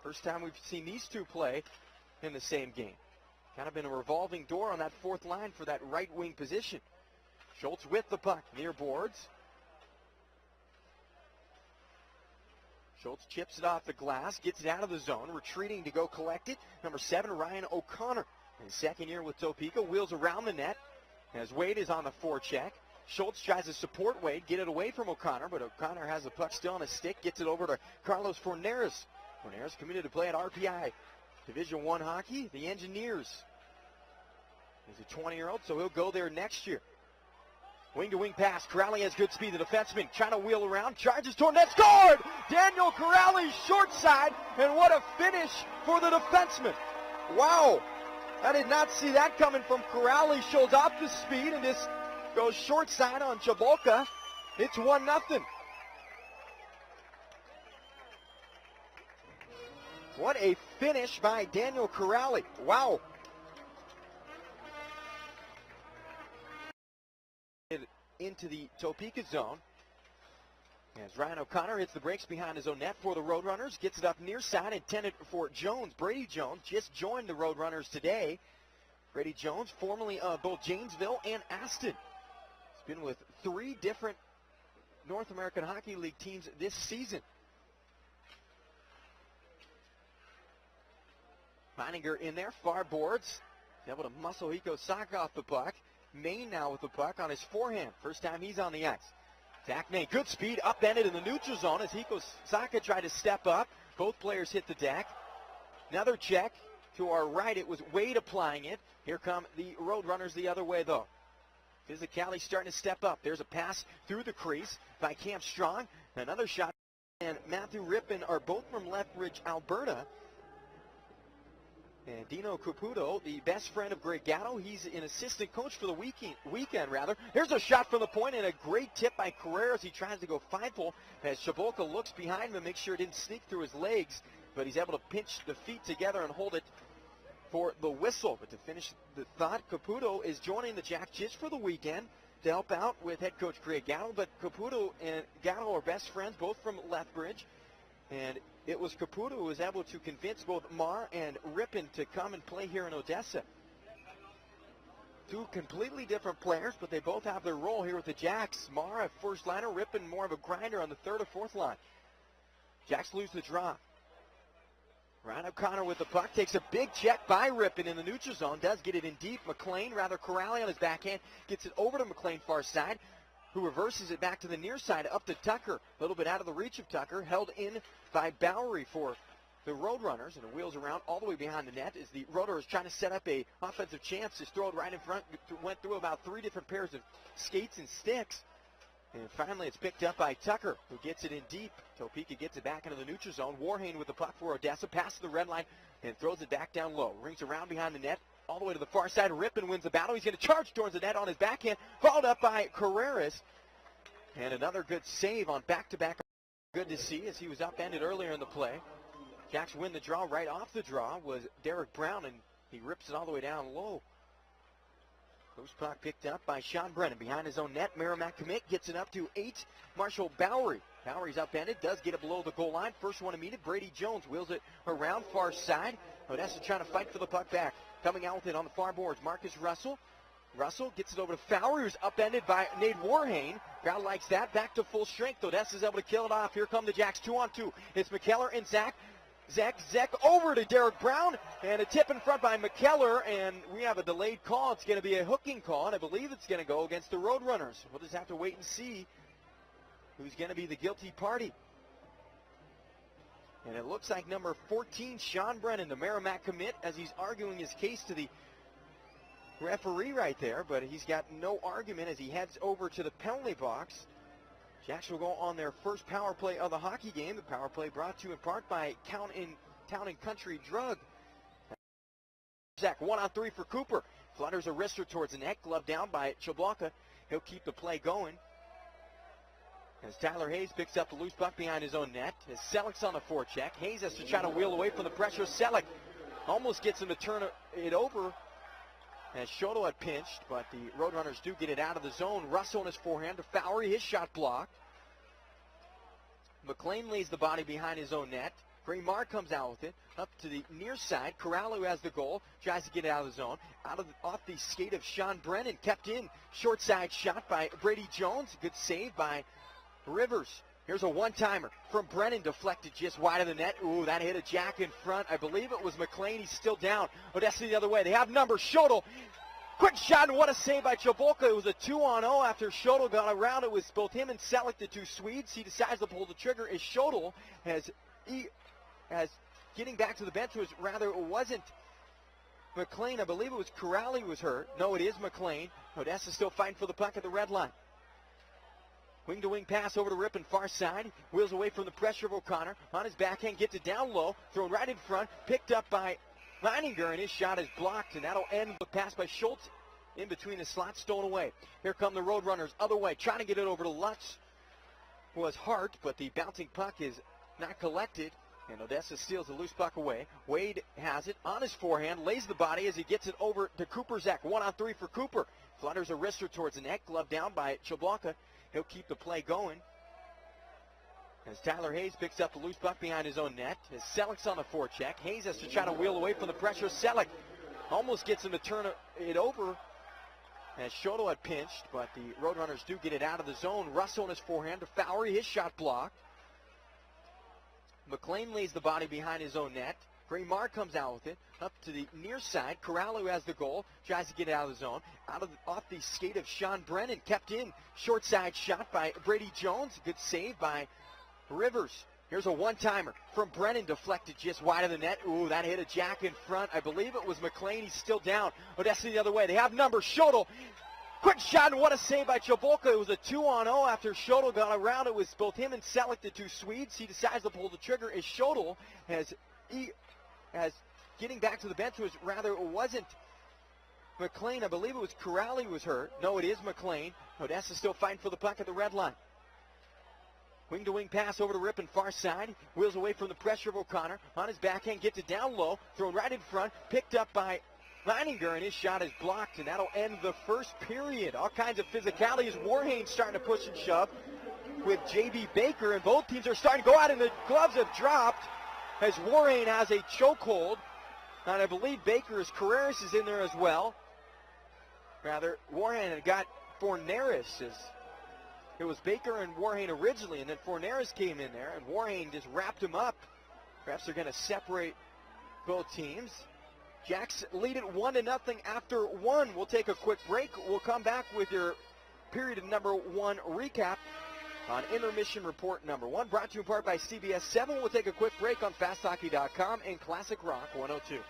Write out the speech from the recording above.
First time we've seen these two play in the same game. Kind of been a revolving door on that fourth line for that right wing position. Schultz with the puck near boards. Schultz chips it off the glass, gets it out of the zone, retreating to go collect it. Number 7, Ryan O'Connor. In his second year with Topeka, wheels around the net as Wade is on the forecheck. Schultz tries to support Wade, get it away from O'Connor, but O'Connor has the puck still on his stick, gets it over to Carlos Forneras. Forneras committed to play at RPI. Division I hockey, the Engineers. He's a 20-year-old, so he'll go there next year. Wing-to-wing pass. Corrali has good speed. The defenseman trying to wheel around. Charges toward net. Scored! Daniel Corrali short side. And what a finish for the defenseman. Wow. I did not see that coming from Corrali. Shows off the speed and just goes short side on Chabolka. It's 1-0. What a finish by Daniel Corrali. Wow. Into the Topeka zone as Ryan O'Connor hits the brakes behind his own net for the Roadrunners, gets it up near side, intended for Jones. Brady Jones just joined the Roadrunners today. Brady Jones, formerly of both Janesville and Aston. He's been with 3 different North American Hockey League teams this season. Meininger in there, far boards, able to muscle Hiko Saka off the puck. Maine now with the puck on his forehand. First time he's on the ice. Zach Maine, good speed, upended in the neutral zone as Hiko Saka tried to step up. Both players hit the deck. Another check to our right. It was Wade applying it. Here come the Roadrunners the other way, though. Physicality starting to step up. There's a pass through the crease by Camp Strong. Another shot. And Matthew Rippin are both from Lethbridge, Alberta. And Dino Caputo, the best friend of Greg Gatto, he's an assistant coach for the weekend. Here's a shot from the point and a great tip by Carrera as he tries to go 5-hole as Chabolka looks behind him to make sure it didn't sneak through his legs, but he's able to pinch the feet together and hold it for the whistle. But to finish the thought, Caputo is joining the Jack just for the weekend to help out with head coach Greg Gatto, but Caputo and Gatto are best friends, both from Lethbridge, and it was Caputo who was able to convince both Marr and Rippin to come and play here in Odessa. 2 completely different players, but they both have their role here with the Jacks. Marr, a first liner, Rippin more of a grinder on the 3rd or 4th line. Jacks lose the draw. Ryan O'Connor with the puck, takes a big check by Rippin in the neutral zone, does get it in deep. McLean, rather Corrali on his backhand, gets it over to McLean far side, who reverses it back to the near side, up to Tucker. A little bit out of the reach of Tucker, held in by Bowery for the Roadrunners, and it wheels around all the way behind the net as the Roadrunners trying to set up a offensive chance. Just throw it right in front, went through about 3 different pairs of skates and sticks. And finally it's picked up by Tucker, who gets it in deep. Topeka gets it back into the neutral zone. Warhane with the puck for Odessa, passes the red line and throws it back down low. Rings around behind the net, all the way to the far side. Rippin wins the battle. He's going to charge towards the net on his backhand, followed up by Carreras. And another good save on back-to-back. Good to see as he was upended earlier in the play. Jacks win the draw. Right off the draw was Derek Brown, and he rips it all the way down low. Loose puck picked up by Sean Brennan behind his own net. Merrimack commit gets it up to 8. Marshall Bowery. Bowery's upended, does get it below the goal line. First one to meet it, Brady Jones wheels it around far side. Odessa trying to fight for the puck back. Coming out with it on the far boards, Marcus Russell. Russell gets it over to Fowler, who's upended by Nate Warhane. Crowd likes that. Back to full strength. Odessa's able to kill it off. Here come the Jacks 2-on-2. It's McKellar and Zach. Zach over to Derek Brown, and a tip in front by McKellar, and we have a delayed call. It's going to be a hooking call, and I believe it's going to go against the Roadrunners. We'll just have to wait and see who's going to be the guilty party. And it looks like number 14, Sean Brennan, the Merrimack commit, as he's arguing his case to the referee right there, but he's got no argument as he heads over to the penalty box. Jacks will go on their first power play of the hockey game. The power play brought to you in part by Town and Country Drug. Zach, 1-on-3 for Cooper. Flutters a wrister towards the net, glove down by Chabolka. He'll keep the play going. As Tyler Hayes picks up the loose puck behind his own net. As Selleck's on the forecheck. Hayes has to try to wheel away from the pressure. Selleck almost gets him to turn it over as Shoto had pinched, but the Roadrunners do get it out of the zone. Russell on his forehand to Fowler, his shot blocked. McLean lays the body behind his own net. Greenmar comes out with it, up to the near side. Corral, who has the goal, tries to get it out of the zone. Off the skate of Sean Brennan, kept in. Short side shot by Brady Jones. Good save by Rivers. Here's a one-timer from Brennan, deflected just wide of the net. Ooh, that hit a jack in front. I believe it was McLean. He's still down. Odessa the other way. They have number. Schodel. Quick shot, and what a save by Chabolka. It was a 2-on-0 after Schodel got around. It was both him and Selleck, the two Swedes. He decides to pull the trigger as Schodel as getting back to the bench was rather, it wasn't McLean. I believe it was Corral was hurt. No, it is McLean. Odessa still fighting for the puck at the red line. Wing-to-wing pass over to Ripon, far side. Wheels away from the pressure of O'Connor. On his backhand, gets it down low. Thrown right in front. Picked up by Leininger, and his shot is blocked, and that'll end the pass by Schultz in between the slots, stolen away. Here come the Roadrunners, other way, trying to get it over to Lutz. Was Hart, but the bouncing puck is not collected, and Odessa steals the loose puck away. Wade has it on his forehand, lays the body as he gets it over to Cooperzak. 1-on-3 for Cooper. Flutters a wrister towards the net, glove down by Chabolka. He'll keep the play going. As Tyler Hayes picks up the loose puck behind his own net. As Selleck's on the forecheck. Hayes has to try to wheel away from the pressure. Selleck almost gets him to turn it over as Schodel had pinched, but the Roadrunners do get it out of the zone. Russell on his forehand to Fowry. His shot blocked. McLean lays the body behind his own net. Greenmar comes out with it, up to the near side. Corral, who has the goal, tries to get it out of the zone. Off the skate of Sean Brennan, kept in. Short side shot by Brady Jones. Good save by Rivers. Here's a one-timer from Brennan, deflected just wide of the net. Ooh, that hit a jack in front. I believe it was McLean. He's still down. Odessa the other way. They have number. Schodel. Quick shot, and what a save by Chabolka. It was a 2-on-0 after Schodel got around. It was both him and Selleck, the two Swedes. He decides to pull the trigger as Schodel has getting back to the bench was rather, it wasn't McLean. I believe it was Corral was hurt. No, it is McLean. Odessa still fighting for the puck at the red line. Wing-to-wing pass over to Ripon, far side. Wheels away from the pressure of O'Connor. On his backhand, gets it down low. Thrown right in front. Picked up by Leininger, and his shot is blocked, and that'll end the first period. All kinds of physicality as Warhane's starting to push and shove with J.B. Baker, and both teams are starting to go out, and the gloves have dropped as Warhane has a chokehold. And I believe Baker's Carreras is in there as well. Rather, Warhane had got Forneris. It was Baker and Warhane originally, and then Forneris came in there, and Warhane just wrapped him up. Perhaps they're going to separate both teams. Jacks lead it 1-0 after one. We'll take a quick break. We'll come back with your period number one recap on intermission report number one, brought to you in part by CBS 7. We'll take a quick break on FastHockey.com and Classic Rock 102.